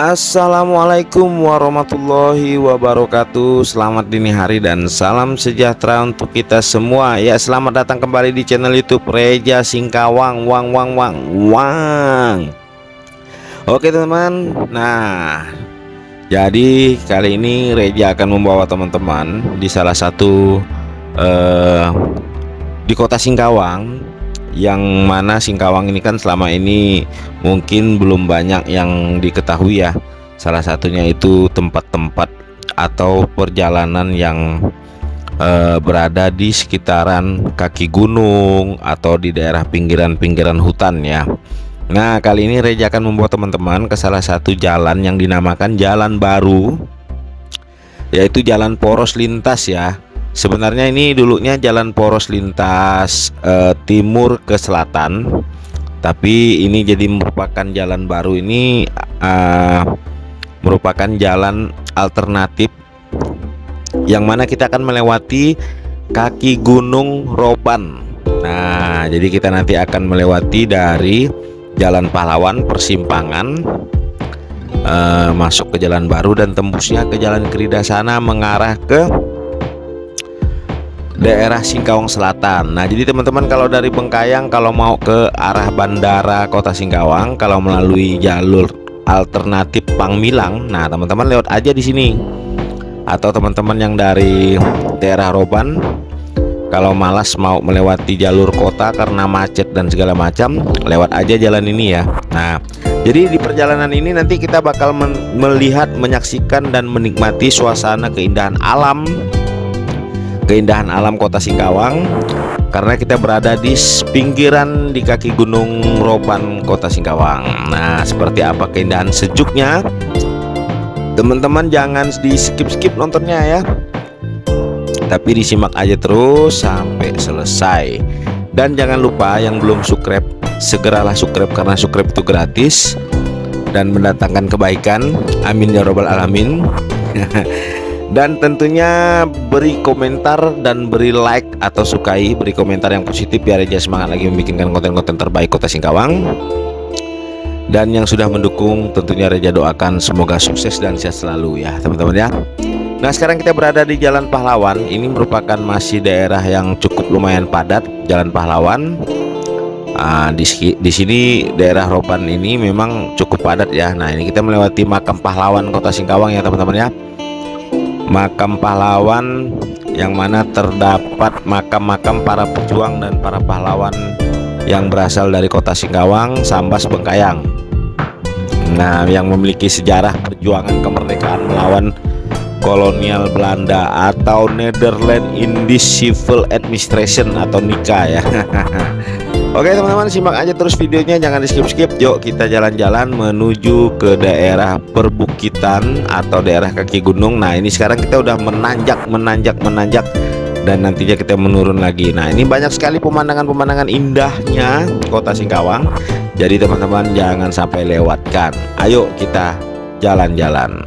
Assalamualaikum warahmatullahi wabarakatuh. Selamat dini hari dan salam sejahtera untuk kita semua. Ya, selamat datang kembali di channel YouTube Reja Singkawang. Wang. Oke teman-teman. Nah, jadi kali ini Reja akan membawa teman-teman di salah satu di kota Singkawang, yang mana Singkawang ini kan selama ini mungkin belum banyak yang diketahui ya. Salah satunya itu tempat-tempat atau perjalanan yang berada di sekitaran kaki gunung atau di daerah pinggiran-pinggiran hutan ya. Nah, kali ini Reja akan membawa teman-teman ke salah satu jalan yang dinamakan Jalan Baru, yaitu jalan poros lintas ya. Sebenarnya ini dulunya jalan poros lintas timur ke selatan, tapi ini jadi merupakan jalan baru. Ini merupakan jalan alternatif yang mana kita akan melewati kaki Gunung Roban. Nah, jadi kita nanti akan melewati dari Jalan Pahlawan persimpangan, masuk ke Jalan Baru dan tembusnya ke Jalan Keridasana mengarah ke daerah Singkawang Selatan. Nah, jadi teman-teman kalau dari Bengkayang kalau mau ke arah bandara kota Singkawang, kalau melalui jalur alternatif Pangmilang, nah teman-teman lewat aja di sini. Atau teman-teman yang dari daerah Roban, kalau malas mau melewati jalur kota karena macet dan segala macam, lewat aja jalan ini ya. Nah, jadi di perjalanan ini nanti kita bakal melihat, menyaksikan dan menikmati suasana keindahan alam kota Singkawang, karena kita berada di pinggiran di kaki Gunung Roban kota Singkawang. Nah, seperti apa keindahan sejuknya, teman-teman jangan di skip nontonnya ya, tapi disimak aja terus sampai selesai. Dan jangan lupa yang belum subscribe, segeralah subscribe karena subscribe itu gratis dan mendatangkan kebaikan, amin ya robbal alamin. Dan tentunya beri komentar dan beri like atau sukai, beri komentar yang positif biar Reja semangat lagi membikinkan konten-konten terbaik kota Singkawang. Dan yang sudah mendukung tentunya Reja doakan semoga sukses dan sehat selalu ya teman-teman ya. Nah, sekarang kita berada di Jalan Pahlawan. Ini merupakan masih daerah yang cukup lumayan padat, Jalan Pahlawan. Di sini daerah Roban ini memang cukup padat ya. Nah, ini kita melewati makam pahlawan kota Singkawang ya teman-teman ya. Makam pahlawan yang mana terdapat makam-makam para pejuang dan para pahlawan yang berasal dari kota Singkawang, Sambas, Bengkayang. Nah, yang memiliki sejarah perjuangan kemerdekaan melawan kolonial Belanda atau Netherlands Indies Civil Administration atau NICA ya. Oke teman-teman, simak aja terus videonya, jangan di skip. Yuk kita jalan-jalan menuju ke daerah perbukitan atau daerah kaki gunung. Nah, ini sekarang kita udah menanjak dan nantinya kita menurun lagi. Nah, ini banyak sekali pemandangan indahnya kota Singkawang. Jadi teman-teman jangan sampai lewatkan. Ayo kita jalan-jalan.